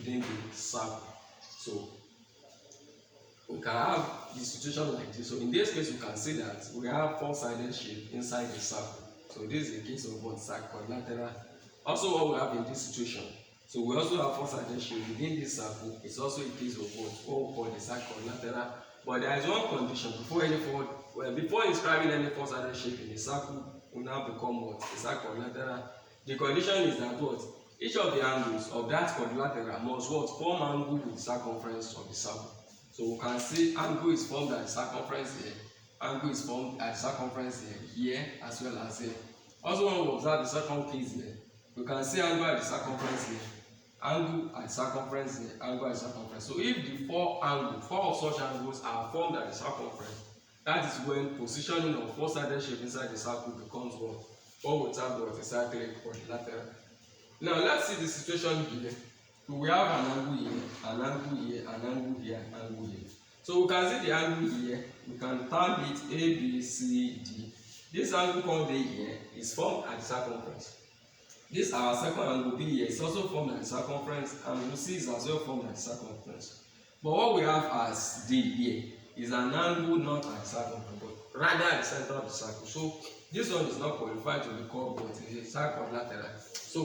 within the circle. So we can have the situation like this. So in this case, we can see that we have four-sided shape inside the circle. So this is a case of what? Quadrilateral. Also, what we have in this situation. So we also have four-sided shape within this circle. It's also a case of what we call the quadrilateral. But there is one condition before inscribing any four-sided shape in the circle will now become what? The quadrilateral. The condition is that what? Each of the angles of that quadrilateral must what? Form angle with the circumference of the circle. So we can see angle is formed at the circumference here, angle is formed at the circumference here as well as here. Also, when we observe the second case here, we can see angle at the circumference here, angle at the circumference here, angle at the circumference. So if the four of such angles are formed at the circumference, that is when positioning of four-sided shape inside the circle becomes what we term the cyclic quadrilateral. Now let's see the situation here. We have an angle here, an angle here, an angle here, an angle here. So we can see the angle here. We can term it A, B, C, D. This angle called A here is formed at the circumference. This our second angle B here is also formed at the circumference, and we see is as well formed at the circumference. But what we have as D here is an angle not at the circumference, but rather at the center of the circle. So this one is not qualified to be called what is a quadrilateral. So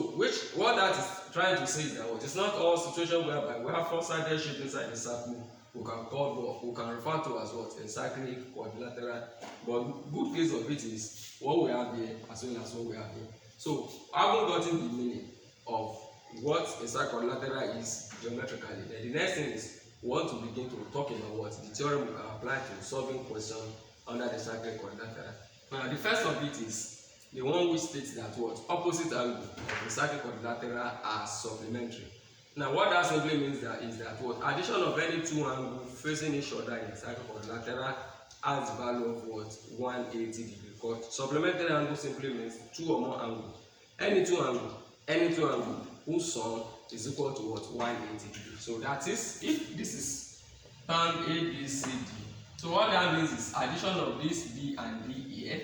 what that is trying to say is that it's not all situations whereby we have four-sided shape inside the circle we can refer to as what? A cyclic quadrilateral. But good case of it is what we have here as well as what we have here. So having gotten the meaning of what a cyclic quadrilateral is geometrically, then the next thing is we want to begin to talk about what the theorem we can apply to solving questions under the cyclic quadrilateral. Now the first of it is the one which states that what opposite angle of the cyclic quadrilateral are supplementary. Now what that simply means is that what addition of any two angles facing each other in the cyclic quadrilateral has the value of what 180 degrees. Because supplementary angle simply means two or more angles. Any two angle whose sum is equal to what 180 degrees. So that is if this is term A, B, C, D. So what that means is addition of this B and D here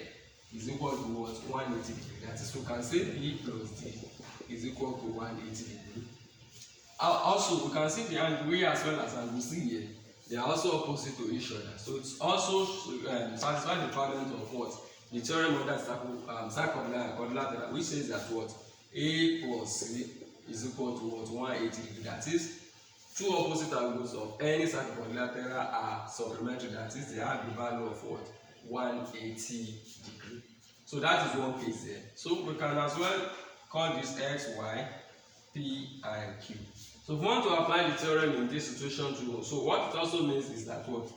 is equal to what 180 degrees. That is, we can say B plus D is equal to 180 degrees. Also, we can see the angle A as well as angle C here. They are also opposite to each other. So it's also satisfy the requirement of what the theorem of that quadrilateral, which says that what A plus C is equal to what 180 degrees. That is, two opposite angles of any cyclic quadrilateral are supplementary. That is, they have the value of what 180 degrees. So that is one case there. So we can as well call this X, Y, P, and Q. So if we want to apply the theorem in this situation too, so what it also means is that what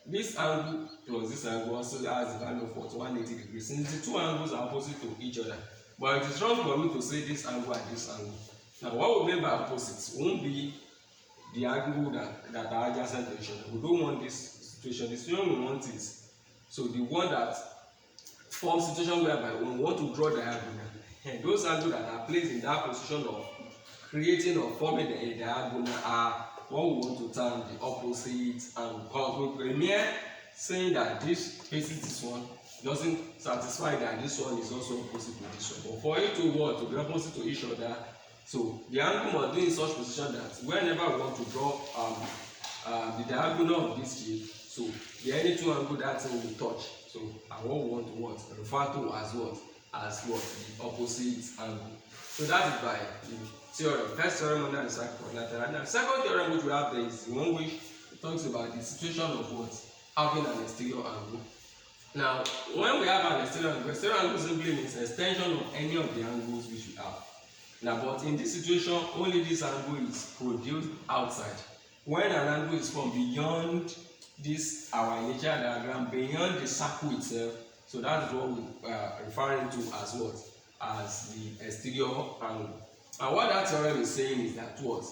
this angle plus this angle also has the value of what 180 degrees, since the two angles are opposite to each other. But it is wrong for me to say this angle and this angle. Now what we mean by opposites won't be the angle that are adjacent to each other. We don't want this situation. The situation we want is so the one that forms situation whereby we want to draw diagonal. And those angles that are placed in that position of creating or forming a diagonal are what we want to term the opposite angle. Because we premier saying that this faces this one doesn't satisfy that this one is also opposite to this one. But for it to be opposite to each other, so the angle must be in such position that whenever we want to draw the diagonal of this shape, so the any two angles that thing will touch. So and what we want to refer to as what the opposite angle. So that is by the theorem. First theorem under the cyclic quadrilateral. Now the second theorem which we have there is the one which talks about the situation of what having an exterior angle. Now when we have an exterior angle simply means extension of any of the angles which we have. Now but in this situation only this angle is produced outside. When an angle is formed beyond this our initial diagram, beyond the circle itself, so that is what we are referring to as what as the exterior angle. And what that theorem is saying is that what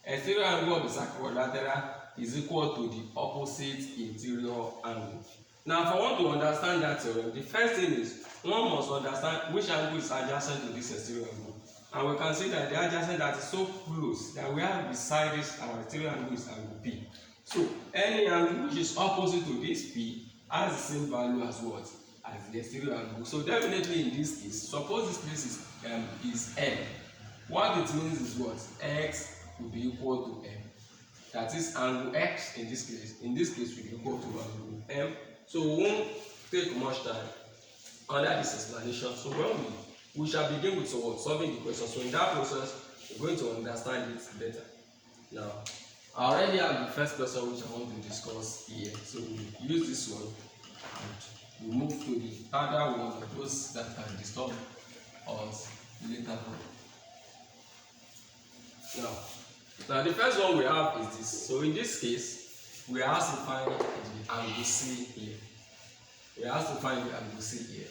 exterior angle of the cyclic quadrilateral is equal to the opposite interior angle. Now if I want to understand that theorem, the first thing is one must understand which angle is adjacent to this exterior angle. And we can see that the adjacent that is so close that we have beside this our exterior angle is angle P. So any angle which is opposite to this P has the same value as what as the exterior angle. So definitely in this case, suppose this place is N. What it means is what x, will be equal to M. That is angle X in this case. In this case, will be equal to angle M. So we won't take much time under this explanation. So when we shall begin with solving the question. So in that process, we're going to understand it better. Now, I already have the first question which I want to discuss here. So we use this one and we move to the other one, those that can disturb us later on. Now the first one we have is this. So in this case, we are asked to find the angle C here. We are asked to find the angle C here.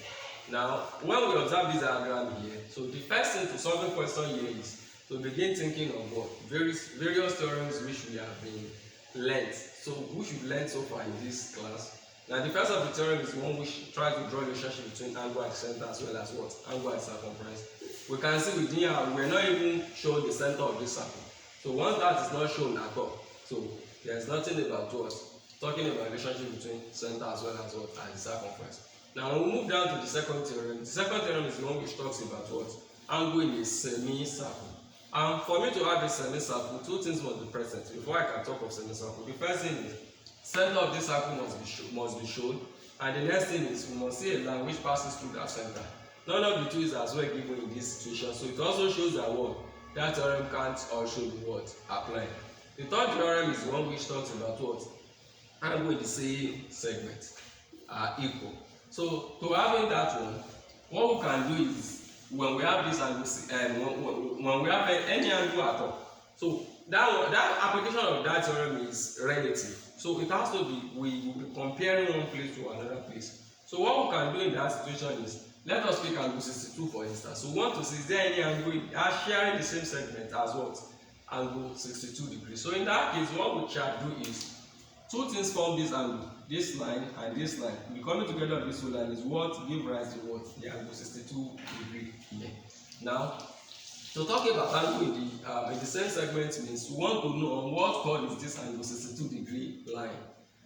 Now, when we observe this diagram here, so the first thing to solve the question here is to begin thinking of what various theorems which we have been learnt. So which we've learned so far in this class. Now the first of the theorem is one which tries to draw a relationship between angle at center as well as what? Angle at circumference. We can see within here, we're not even showing the center of this circle. So once that is not shown at all, so there's nothing about what? Talking about relationship between center as well as what? And the circumference. Now when we move down to the second theorem. The second theorem is the one which talks about what? Angle in a semicircle. And for me to have a semicircle, two things must be present before I can talk of semicircle. The first thing is center of this circle must be shown, and the next thing is we must see a line which passes through that center. None of the two is as well given in this situation, so it also shows that what that theorem can't also be what applied. The third theorem is the one which talks about what angle in the same segment are equal. So to having that one, what we can do is when we have this angle, when we have any angle at all, so that application of that theorem is relative. So it has to be, we will be comparing one place to another place. So what we can do in that situation is, let us pick angle 62 for instance. So we want to see is there any angle sharing the same segment as what? Angle 62 degrees. So in that case, what we shall do is, two things form this angle. This line and this line. The coming together of this two line is what give rise to what? The angle 62 degree here. Now, to talk about angle in the same segment means we want to know on what chord is this angle 62 degree line.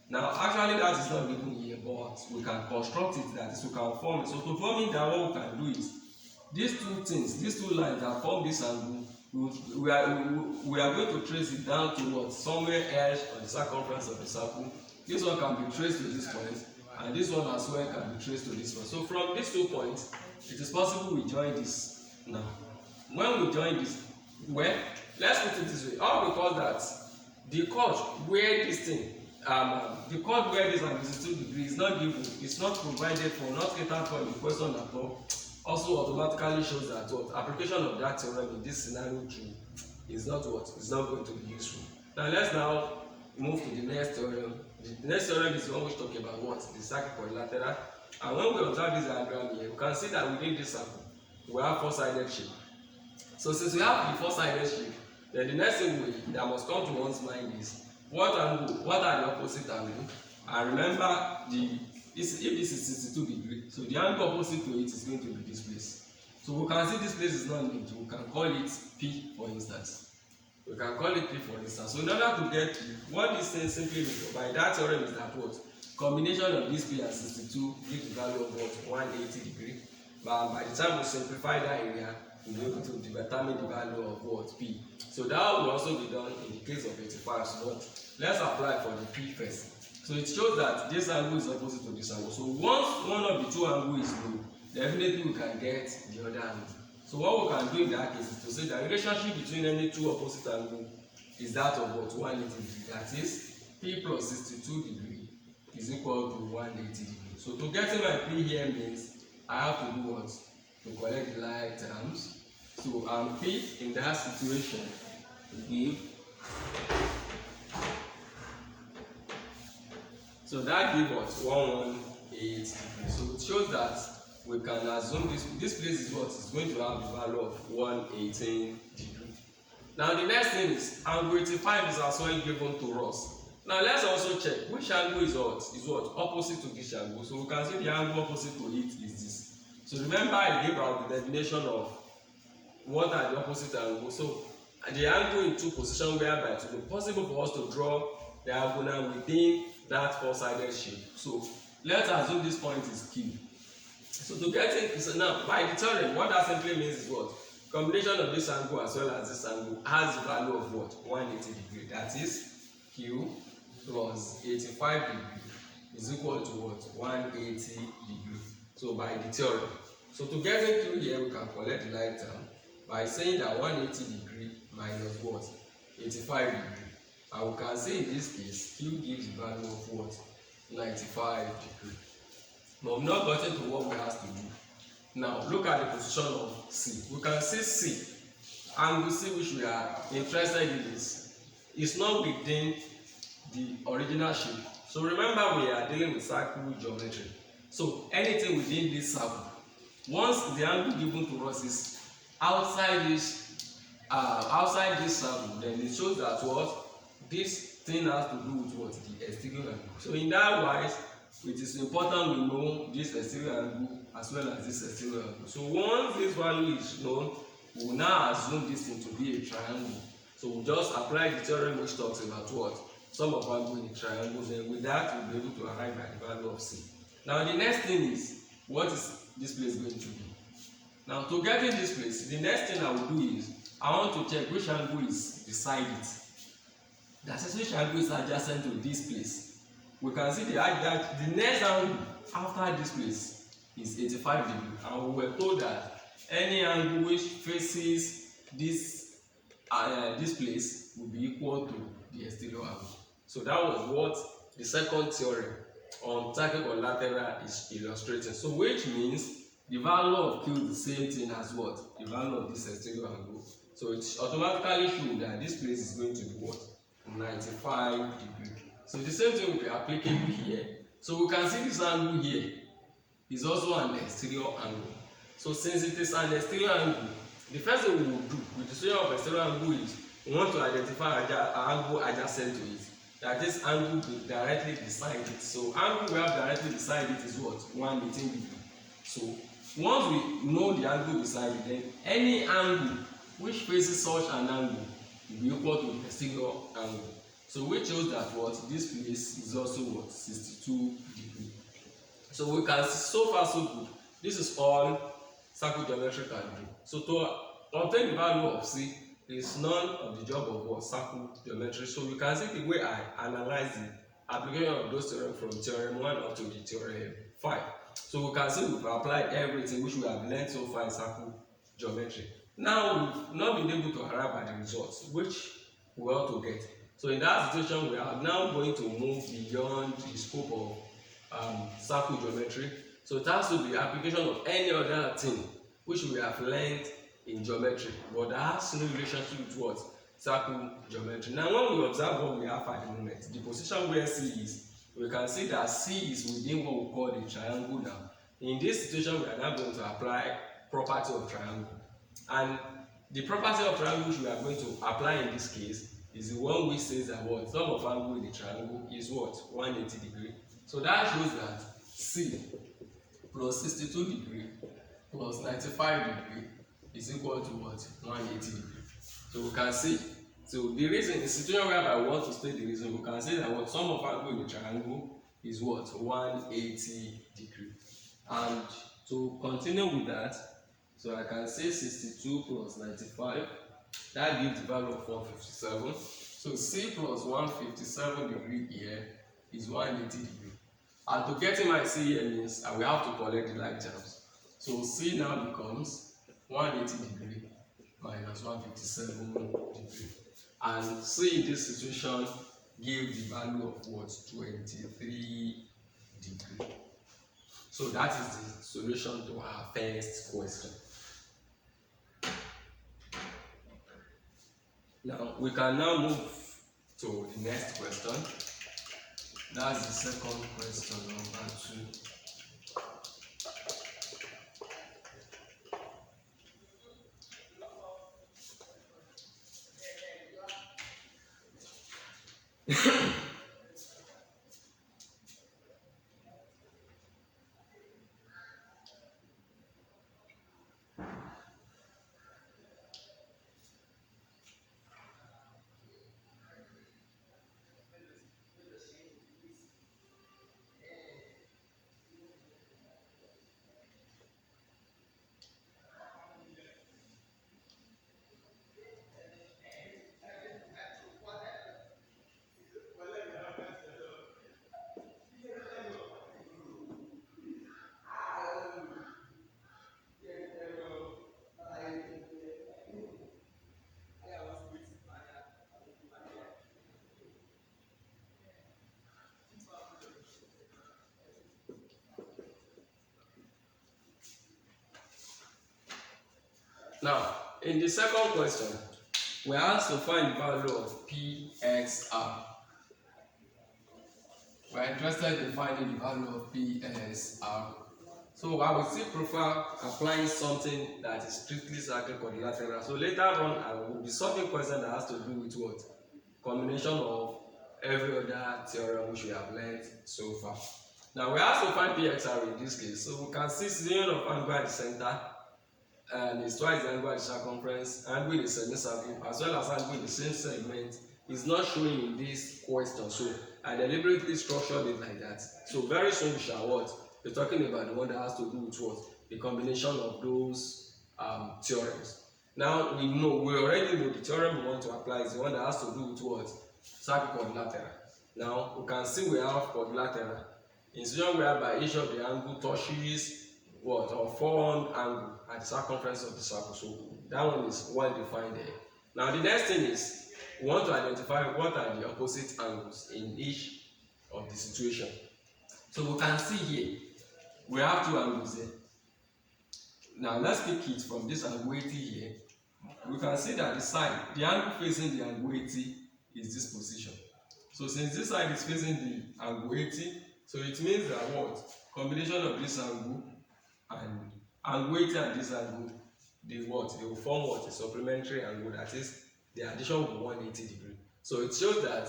Now, actually that is not given here, but we can construct it, that is, we can form it. So to form it, that what we can do is, these two things, these two lines that form this angle, we are going to trace it down to what? Somewhere else on the circumference of the circle. This one can be traced to this point, and this one as well can be traced to this one. So from these 2 points, it is possible we join this. Now, when we join this, well, let's put it this way. All because that the chord where this thing, the chord where this angle 62 degrees is not given, it's not provided for, not catered for in the question at all, also automatically shows that what application of that theorem in this scenario true is not what is not going to be useful. Now let's now move to the next theorem. The next theorem is the one which talks about what? The cyclic quadrilateral. And when we observe this diagram here, we can see that within this circle, we have four-sided shape. So since we have the four-sided shape, then the next thing that must come to one's mind is what are the opposite angles? And remember, if this is 62 degrees, so the angle opposite to it is going to be this place. So we can see this place is not named. We can call it P, for instance. We can call it P for instance. So in order to get P, what this thing simply means by that theorem is that what? Combination of this P and 62 gives the value of what? 180 degrees. But by the time we simplify that area, we'll be able to determine the value of what? P. So that will also be done in the case of 85. So let's apply for the P first. So it shows that this angle is opposite to this angle. So once one of the two angles is low, definitely we can get the other angle. So what we can do in that case is to say the relationship between any two opposite angles is that of what? 180 degrees. That is, P plus 62 degrees is equal to 180 degrees. So to get my P here means I have to do what? To collect the like terms. So P in that situation will give. So that gives us 118 degrees. So it shows that we can assume this place is what is going to have the value of 118 degrees. Now the next thing is angle 85 is as well given to us. Now let's also check which angle is what opposite to this angle. So we can see the angle opposite to it is this. So remember I gave out the definition of what are the opposite angles. So the angle in two positions whereby it will be possible for us to draw the diagonal within that four-sided shape. So let's assume this point is Q. So to get it, so now by the theorem, what that simply means is what? combination of this angle as well as this angle has the value of what? 180 degree. That is Q plus 85 degree is equal to what? 180 degree. So by the theorem. So to get into here, we can collect the like term by saying that 180 degree minus what? 85 degree. And we can say in this case, Q gives the value of what? 95 degree. But we've not gotten to what we have to do. Now look at the position of C. We can see C, angle C which we are interested in is not within the original shape. So remember, we are dealing with circle geometry. So anything within this circle, once the angle given to us is outside this circle, then it shows that what this thing has to do with what? The exterior angle. So in that wise, it is important we know this exterior angle as well as this exterior angle. So once this value is known, we will now assume this thing to be a triangle. So we just apply the theorem which talks about what? Sum of angle in triangles, and with that we'll be able to arrive at the value of C. Now the next thing is, what is this place going to be? Now to get in this place, the next thing I will do is, I want to check which angle is beside it. That is, which angle is adjacent to this place. We can see that the next angle after this place is 85 degree, and we were told that any angle which faces this place will be equal to the exterior angle. So that was what the second theorem on cyclic or lateral is illustrating. So which means the value of Q is the same thing as what? The value of this exterior angle. So it automatically shows that this place is going to be what? 95 degree. So the same thing will be applicable here. So we can see this angle here is also an exterior angle. So since it is an exterior angle, the first thing we will do with the study of exterior angle is we want to identify an angle adjacent to it. That this angle directly beside it. So angle we have directly beside it is what? 180 degree. So once we know the angle beside it, then any angle which faces such an angle will be equal to the exterior angle. So which shows that what? This place is also what? 62 degree. So we can see, so far so good. This is all circle geometry can do. So to obtain the value of C is none of the job of what? Circle geometry. So you can see the way I analyze the application of those theorems from theorem 1 up to the theorem 5. So we can see we've applied everything which we have learned so far in circle geometry. Now we've not been able to arrive at the results which we ought to get. So in that situation, we are now going to move beyond the scope of circle geometry. So it has to be application of any other thing which we have learned in geometry, but that has no relationship with what? Circle geometry. Now when we observe what we have at the moment, the position where C is, we can see that C is within what we call the triangle now. In this situation, we are now going to apply property of triangle. And the property of triangle which we are going to apply in this case is the one which says that what? Sum of angle in the triangle is what? 180 degree. So that shows that C plus 62 degree plus 95 degree is equal to what? 180 degree. So we can see. So the reason, the situation where I want to state the reason, we can say that what? Sum of angle in the triangle is what? 180 degree. And to continue with that, so I can say 62 plus 95, that gives the value of 157. So C plus 157 degree here is 180 degree. And to get in my C here means I will have to collect the like terms. So C now becomes 180 degree minus 157 degree. And C in this situation gives the value of what? 23 degree. So that is the solution to our first question. Now we can now move to the next question. That's the second question, number 2. Now, in the second question, we are asked to find the value of PXR. We are interested in finding the value of PSR. So I will still prefer applying something that is strictly cyclic quadrilateral. So later on, I will be solving question that has to do with what? Combination of every other theorem which we have learned so far. Now we have to find PXR in this case. So we can see the union of angle at the center, and it's twice the angle at the circumference, angle in the semicircle, as well as angle in the same segment is not showing in this question. So I deliberately structured it like that. So very soon we shall what? We're talking about the one that has to do with what? The combination of those theorems. Now we already know the theorem we want to apply is the one that has to do with what? Cyclic quadrilateral. Now we can see we have quadrilateral in situation whereby each of the angle touches what? Or formed angle at the circumference of the circle. So that one is well defined there. Now the next thing is we want to identify what are the opposite angles in each of the situation. So we can see here we have two angles here. Now let's pick it from this angle 80 here. We can see that the angle facing the angle 80 is this position. So since this side is facing the angle 80, so it means that what? Combination of this angle and angle 80 and this angle, they will form what? A supplementary angle, that is the addition of 180 degree. So it shows that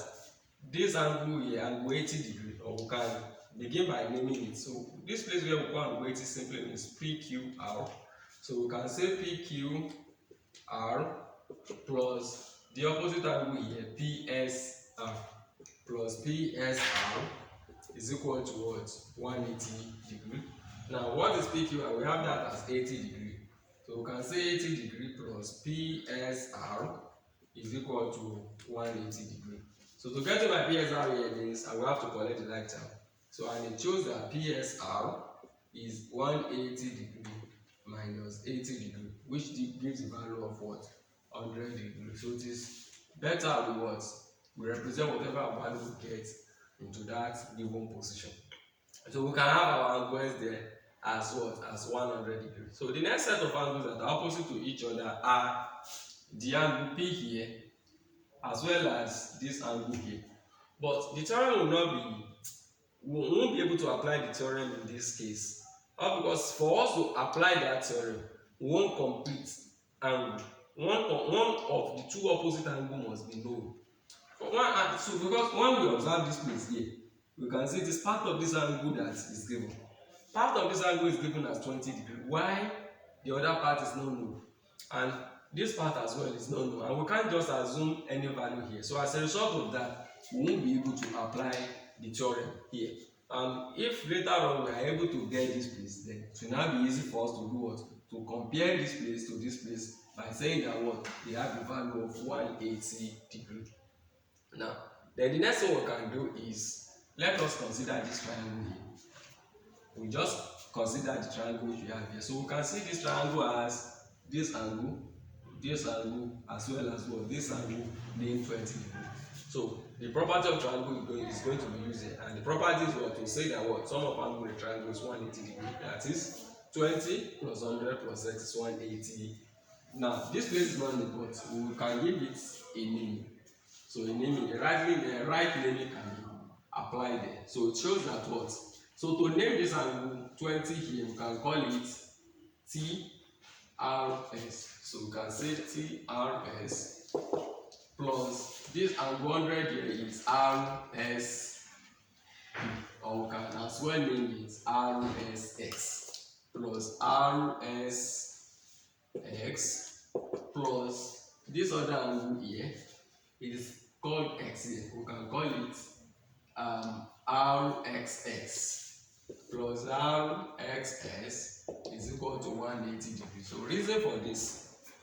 this angle here, angle 80 degree, or we can begin by naming it. So this place where we call angle 80 simply means PQR. So we can say PQR plus the opposite angle here, PSR, plus PSR is equal to what? 180 degree. Now what is PQR? We have that as 80 degree. So we can say 80 degree plus PSR is equal to 180 degree. So to get to my PSR here means I will have to collect the like term. So and it shows that PSR is 180 degree minus 80 degree, which gives the value of what? 100 degree. So it is better we what? We represent whatever value we get into that given position. So we can have our angles there as what? As 100 degrees. So the next set of angles that are opposite to each other are the angle P here as well as this angle here. But the theorem we won't be able to apply the theorem in this case. Because for us to apply that theorem, one complete angle, one of the two opposite angles must be known. So because when we observe this place here, we can see it is part of this angle that is given. Part of this angle is given as 20 degrees. Why the other part is not known? And this part as well is not known. And we can't just assume any value here. So as a result of that, we won't be able to apply the theorem here. And if later on we are able to get this place, then it will now be easy for us to do what? To compare this place to this place by saying that what? They have the value of 180 degrees. Now, then the next thing we can do is, let us consider this triangle here. We just consider the triangle which we have here. So we can see this triangle as this angle, as well as what? This angle being 20 degrees. So the property of triangle is going to be used here, and the property is what? To say that what? Sum of angle of the triangle is 180 degrees. That is 20 plus 100 plus x is 180. Now this place is not named, but we can give it a name. So a naming, the right naming can be applied there. So it shows that what? So to name this angle 20 here, we can call it TRS. So we can say TRS plus this angle 100 here is RS, or we can as well name it RSX plus RSX plus this other angle here is called X here. We can call it RXX plus RXS is equal to 180 degrees. So reason for this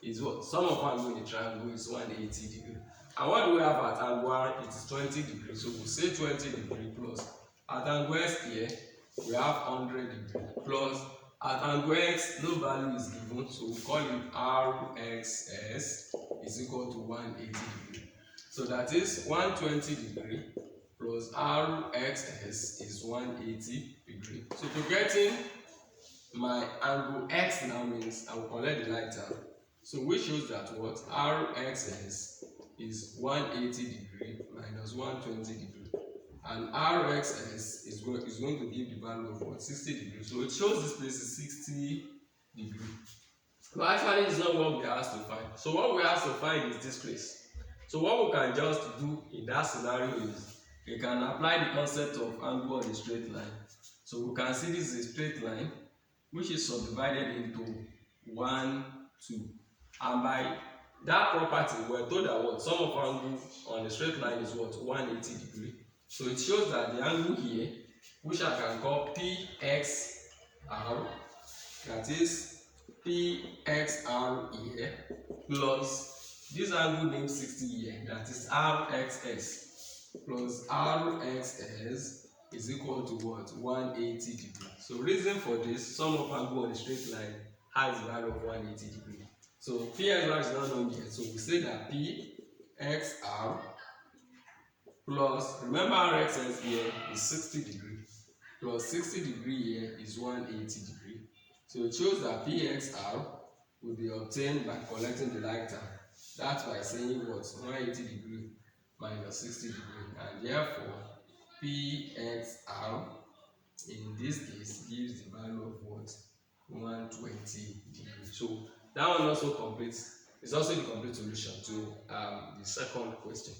is what? Sum of angle in the triangle is 180 degrees. And what do we have at angle R? It is 20 degrees. So we say 20 degrees plus at angle S here we have 100 degrees plus at angle X no value is given, so we call it RXS is equal to 180 degrees. So that is 120 degrees plus RXS is 180 degrees. So to get in my angle X now means I will collect the like term. So which shows that what RXS is 180 degree minus 120 degree, and RXS is going to give the value of what 60 degrees. So it shows this place is 60 degree. But actually it's not what we are asked to find. So what we are asked to find is this place. So what we can just do in that scenario is we can apply the concept of angle on a straight line. So we can see this is a straight line which is subdivided into 1, 2. And by that property, we're told that what sum of angle on a straight line is what 180 degree. So it shows that the angle here, which I can call PXR, that is PXR here, plus this angle named 60 here, that is RXS, plus RXS is equal to what 180 degree. So reason for this, sum of angle on a straight line has a value of 180 degree. So PXR is not known yet, so we say that PXR plus, remember RXS here is 60 degree, plus 60 degree here is 180 degree. So it shows that PXR will be obtained by collecting the like term. That's by saying what 180 degree minus 60 degree, and therefore PXR in this case gives the value of what 120 degree. So that one also completes, is also the complete solution to the second question.